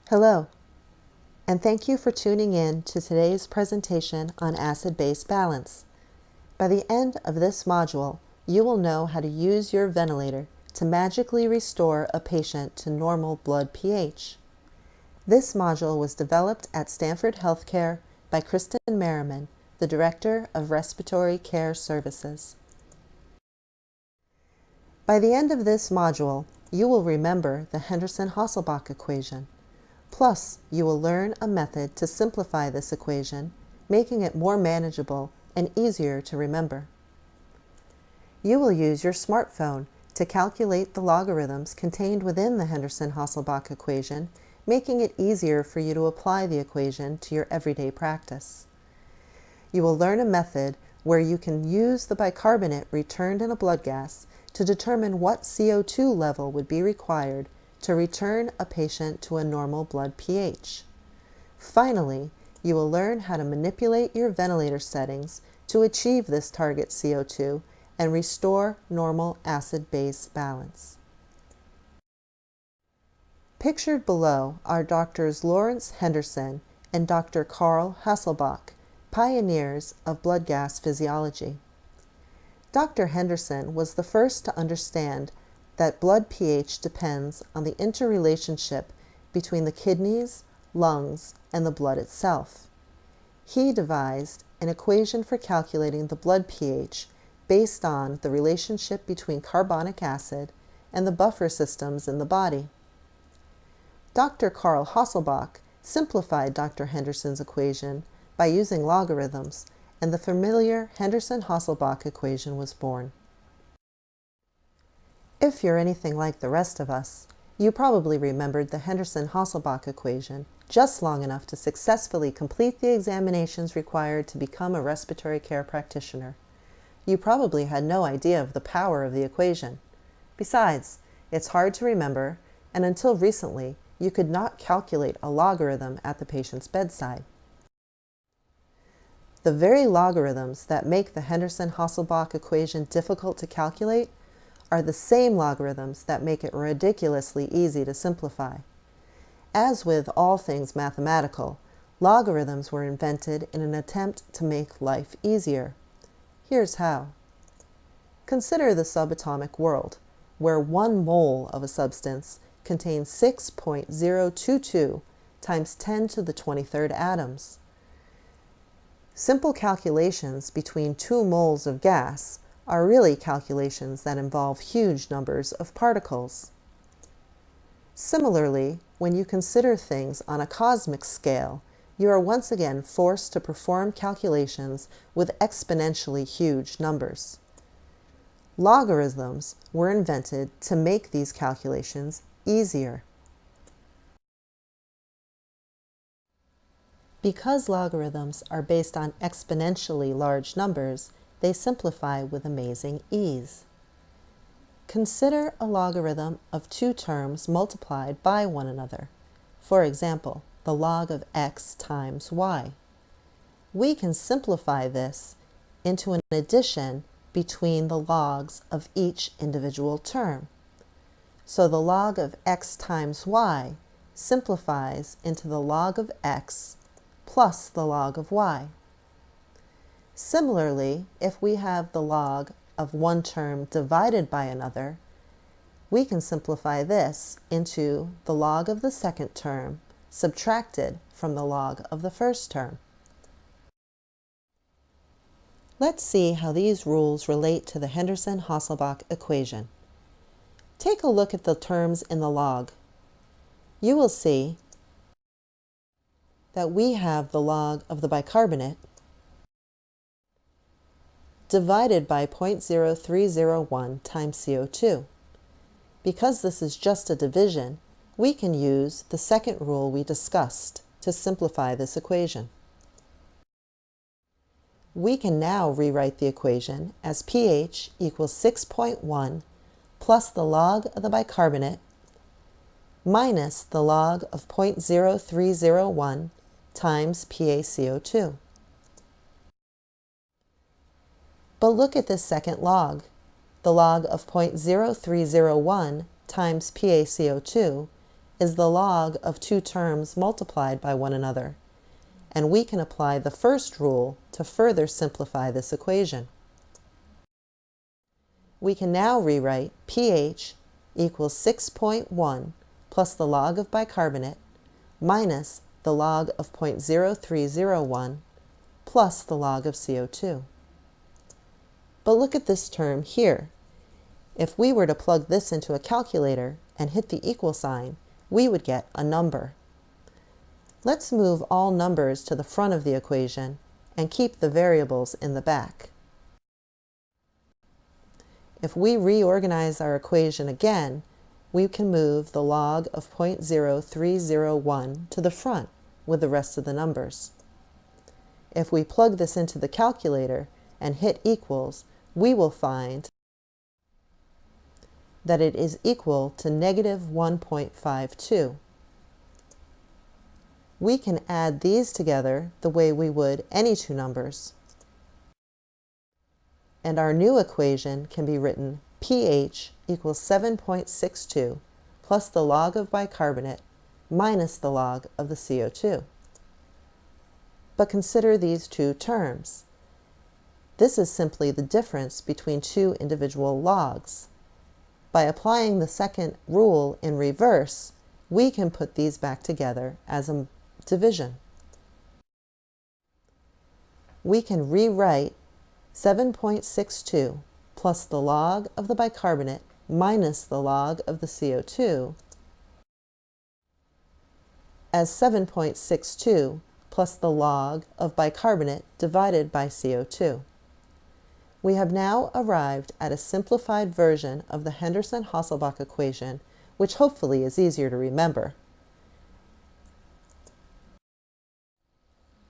Hello, and thank you for tuning in to today's presentation on acid-base balance. By the end of this module, you will know how to use your ventilator to magically restore a patient to normal blood pH. This module was developed at Stanford Healthcare by Kristen Merriman, the Director of Respiratory Care Services. By the end of this module, you will remember the Henderson-Hasselbalch equation. Plus, you will learn a method to simplify this equation, making it more manageable and easier to remember. You will use your smartphone to calculate the logarithms contained within the Henderson-Hasselbalch equation, making it easier for you to apply the equation to your everyday practice. You will learn a method where you can use the bicarbonate returned in a blood gas to determine what CO2 level would be required to return a patient to a normal blood pH. Finally, you will learn how to manipulate your ventilator settings to achieve this target CO2 and restore normal acid-base balance. Pictured below are Drs. Lawrence Henderson and Dr. Carl Hasselbalch, pioneers of blood gas physiology. Dr. Henderson was the first to understand that blood pH depends on the interrelationship between the kidneys, lungs, and the blood itself. He devised an equation for calculating the blood pH based on the relationship between carbonic acid and the buffer systems in the body. Dr. Carl Hasselbalch simplified Dr. Henderson's equation by using logarithms, and the familiar Henderson-Hasselbalch equation was born. If you're anything like the rest of us, you probably remembered the Henderson-Hasselbalch equation just long enough to successfully complete the examinations required to become a respiratory care practitioner. You probably had no idea of the power of the equation. Besides, it's hard to remember, and until recently, you could not calculate a logarithm at the patient's bedside. The very logarithms that make the Henderson-Hasselbalch equation difficult to calculate are the same logarithms that make it ridiculously easy to simplify. As with all things mathematical, logarithms were invented in an attempt to make life easier. Here's how. Consider the subatomic world, where 1 mole of a substance contains 6.022 times 10 to the 23rd atoms. Simple calculations between 2 moles of gas are really calculations that involve huge numbers of particles. Similarly, when you consider things on a cosmic scale, you are once again forced to perform calculations with exponentially huge numbers. Logarithms were invented to make these calculations easier. Because logarithms are based on exponentially large numbers, they simplify with amazing ease. Consider a logarithm of 2 terms multiplied by one another. For example, the log of x times y. We can simplify this into an addition between the logs of each individual term. So the log of x times y simplifies into the log of x plus the log of y. Similarly, if we have the log of one term divided by another, we can simplify this into the log of the second term subtracted from the log of the first term. Let's see how these rules relate to the Henderson-Hasselbalch equation. Take a look at the terms in the log. You will see that we have the log of the bicarbonate divided by 0.0301 times CO2. Because this is just a division, we can use the second rule we discussed to simplify this equation. We can now rewrite the equation as pH equals 6.1 plus the log of the bicarbonate minus the log of 0.0301 times PaCO2. But look at this second log. The log of 0.0301 times PaCO2 is the log of two terms multiplied by one another, and we can apply the first rule to further simplify this equation. We can now rewrite pH equals 6.1 plus the log of bicarbonate minus the log of 0.0301 plus the log of CO2. But look at this term here. If we were to plug this into a calculator and hit the equal sign, we would get a number. Let's move all numbers to the front of the equation and keep the variables in the back. If we reorganize our equation again, we can move the log of 0.0301 to the front with the rest of the numbers. If we plug this into the calculator and hit equals, we will find that it is equal to negative 1.52. We can add these together the way we would any two numbers. And our new equation can be written pH equals 7.62 plus the log of bicarbonate minus the log of the CO2. But consider these two terms. This is simply the difference between two individual logs. By applying the second rule in reverse, we can put these back together as a division. We can rewrite 7.62 plus the log of the bicarbonate minus the log of the CO2 as 7.62 plus the log of bicarbonate divided by CO2. We have now arrived at a simplified version of the Henderson-Hasselbalch equation, which hopefully is easier to remember.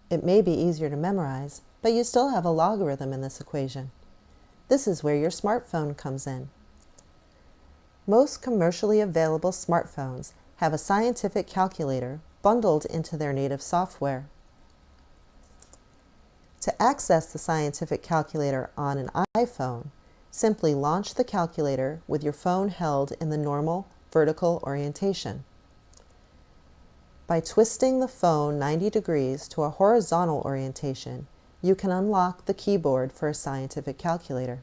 It may be easier to memorize, but you still have a logarithm in this equation. This is where your smartphone comes in. Most commercially available smartphones have a scientific calculator bundled into their native software. To access the scientific calculator on an iPhone, simply launch the calculator with your phone held in the normal vertical orientation. By twisting the phone 90 degrees to a horizontal orientation, you can unlock the keyboard for a scientific calculator.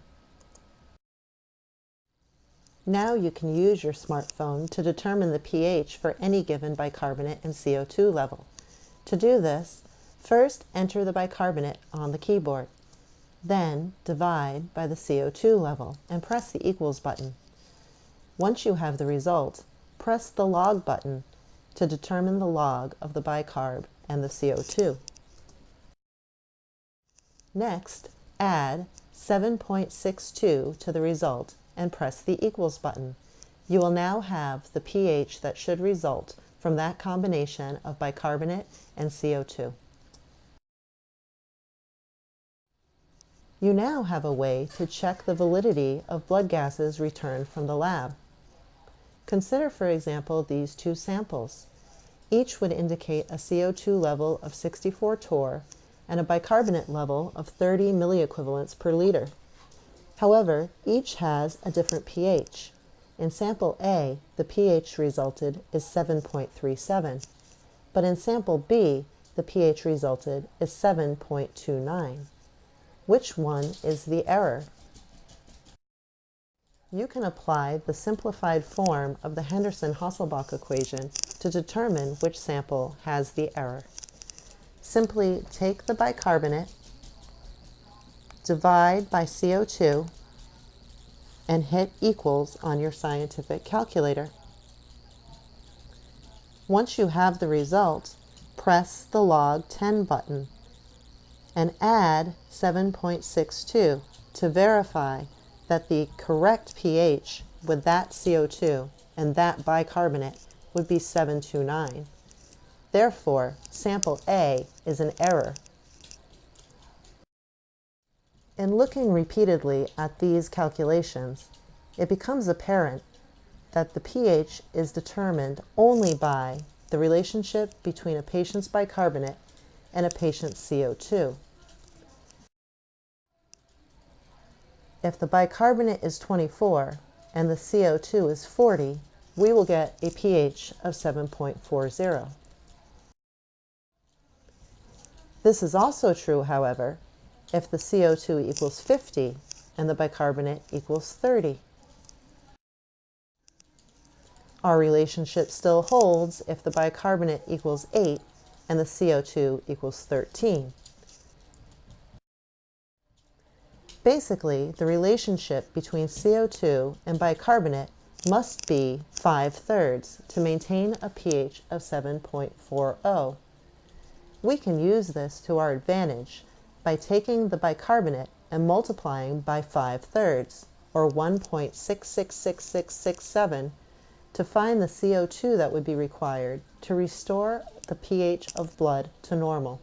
Now you can use your smartphone to determine the pH for any given bicarbonate and CO2 level. To do this, first enter the bicarbonate on the keyboard. Then divide by the CO2 level and press the equals button. Once you have the result, press the log button to determine the log of the bicarb and the CO2. Next, add 7.62 to the result and press the equals button. You will now have the pH that should result from that combination of bicarbonate and CO2. You now have a way to check the validity of blood gases returned from the lab. Consider, for example, these two samples. Each would indicate a CO2 level of 64 torr and a bicarbonate level of 30 milliequivalents per liter. However, each has a different pH. In sample A, the pH resulted is 7.37, but in sample B, the pH resulted is 7.29. Which one is the error? You can apply the simplified form of the Henderson-Hasselbalch equation to determine which sample has the error. Simply take the bicarbonate, divide by CO2, and hit equals on your scientific calculator. Once you have the result, press the log 10 button and add 7.62 to verify that the correct pH with that CO2 and that bicarbonate would be 729. Therefore, sample A is an error. In looking repeatedly at these calculations, it becomes apparent that the pH is determined only by the relationship between a patient's bicarbonate and a patient's CO2. If the bicarbonate is 24 and the CO2 is 40, we will get a pH of 7.40. This is also true, however, if the CO2 equals 50 and the bicarbonate equals 30. Our relationship still holds if the bicarbonate equals 8 and the CO2 equals 13. Basically, the relationship between CO2 and bicarbonate must be 5/3 to maintain a pH of 7.40. We can use this to our advantage by taking the bicarbonate and multiplying by 5/3, or 1.666667, to find the CO2 that would be required to restore the pH of blood to normal.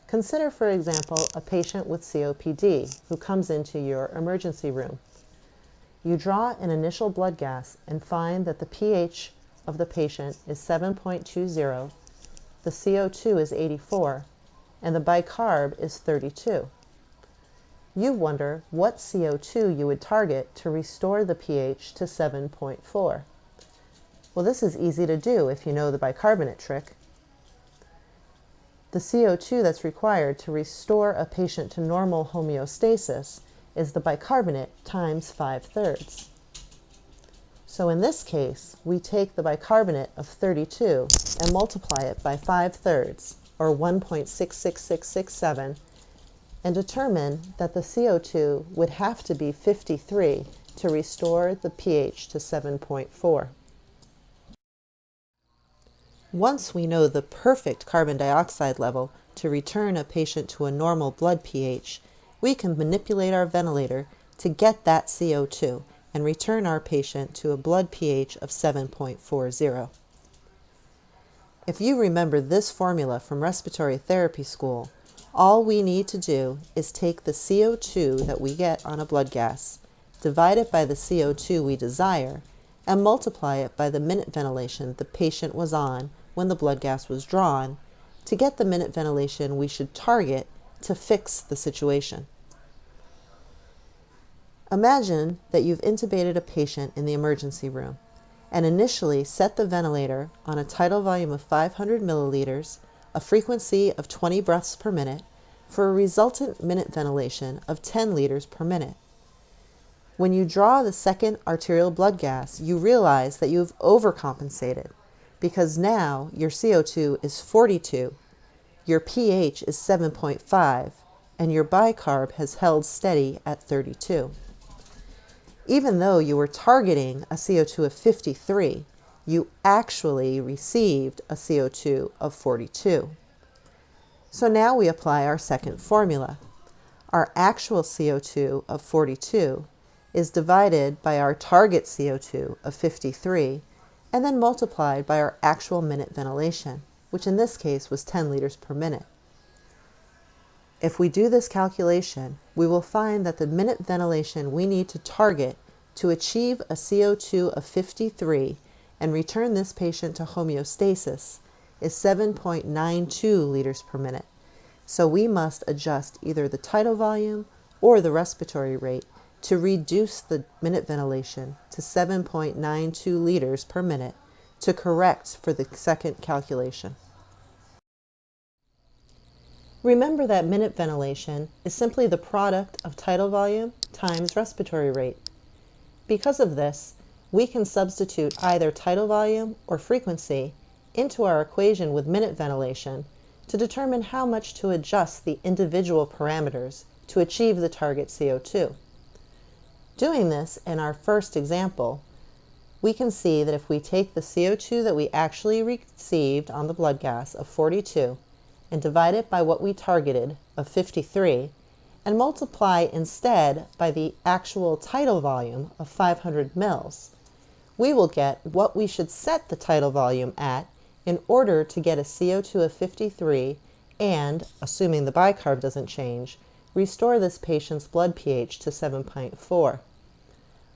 Consider, for example, a patient with COPD who comes into your emergency room. You draw an initial blood gas and find that the pH of the patient is 7.20, the CO2 is 84, and the bicarb is 32. You wonder what CO2 you would target to restore the pH to 7.4. Well, this is easy to do if you know the bicarbonate trick. The CO2 that's required to restore a patient to normal homeostasis is the bicarbonate times 5/3. So in this case, we take the bicarbonate of 32 and multiply it by 5/3, or 1.66667, and determine that the CO2 would have to be 53 to restore the pH to 7.4. Once we know the perfect carbon dioxide level to return a patient to a normal blood pH, we can manipulate our ventilator to get that CO2 and return our patient to a blood pH of 7.40. If you remember this formula from respiratory therapy school, all we need to do is take the CO2 that we get on a blood gas, divide it by the CO2 we desire, and multiply it by the minute ventilation the patient was on when the blood gas was drawn, to get the minute ventilation we should target to fix the situation. Imagine that you've intubated a patient in the emergency room and initially set the ventilator on a tidal volume of 500 milliliters, a frequency of 20 breaths per minute, for a resultant minute ventilation of 10 liters per minute. When you draw the second arterial blood gas, you realize that you've overcompensated, because now your CO2 is 42, your pH is 7.5, and your bicarb has held steady at 32. Even though you were targeting a CO2 of 53, you actually received a CO2 of 42. So now we apply our second formula. Our actual CO2 of 42 is divided by our target CO2 of 53, and then multiplied by our actual minute ventilation, which in this case was 10 liters per minute. If we do this calculation, we will find that the minute ventilation we need to target to achieve a CO2 of 53 and return this patient to homeostasis is 7.92 liters per minute. So we must adjust either the tidal volume or the respiratory rate to reduce the minute ventilation to 7.92 liters per minute to correct for the second calculation. Remember that minute ventilation is simply the product of tidal volume times respiratory rate. Because of this, we can substitute either tidal volume or frequency into our equation with minute ventilation to determine how much to adjust the individual parameters to achieve the target CO2. Doing this in our first example, we can see that if we take the CO2 that we actually received on the blood gas of 42 and divide it by what we targeted of 53 and multiply instead by the actual tidal volume of 500 mils, we will get what we should set the tidal volume at in order to get a CO2 of 53 and, assuming the bicarb doesn't change, restore this patient's blood pH to 7.4.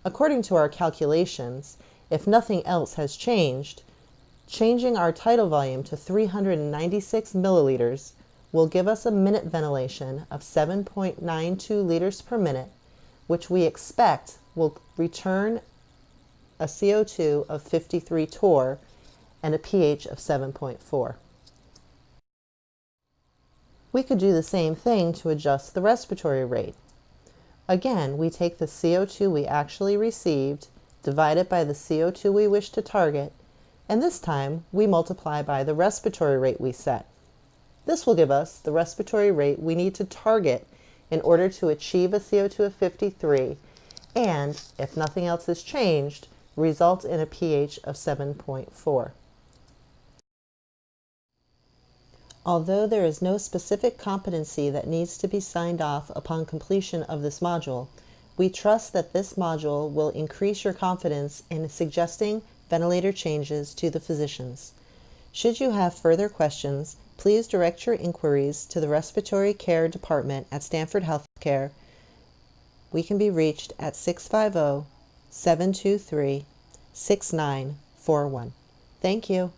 According to our calculations, if nothing else has changed, changing our tidal volume to 396 milliliters will give us a minute ventilation of 7.92 liters per minute, which we expect will return a CO2 of 53 torr and a pH of 7.4. We could do the same thing to adjust the respiratory rate. Again, we take the CO2 we actually received, divide it by the CO2 we wish to target, and this time we multiply by the respiratory rate we set. This will give us the respiratory rate we need to target in order to achieve a CO2 of 53 and, if nothing else is changed, result in a pH of 7.4. Although there is no specific competency that needs to be signed off upon completion of this module, we trust that this module will increase your confidence in suggesting ventilator changes to the physicians. Should you have further questions, please direct your inquiries to the Respiratory Care Department at Stanford Healthcare. We can be reached at 650-723-6941. Thank you.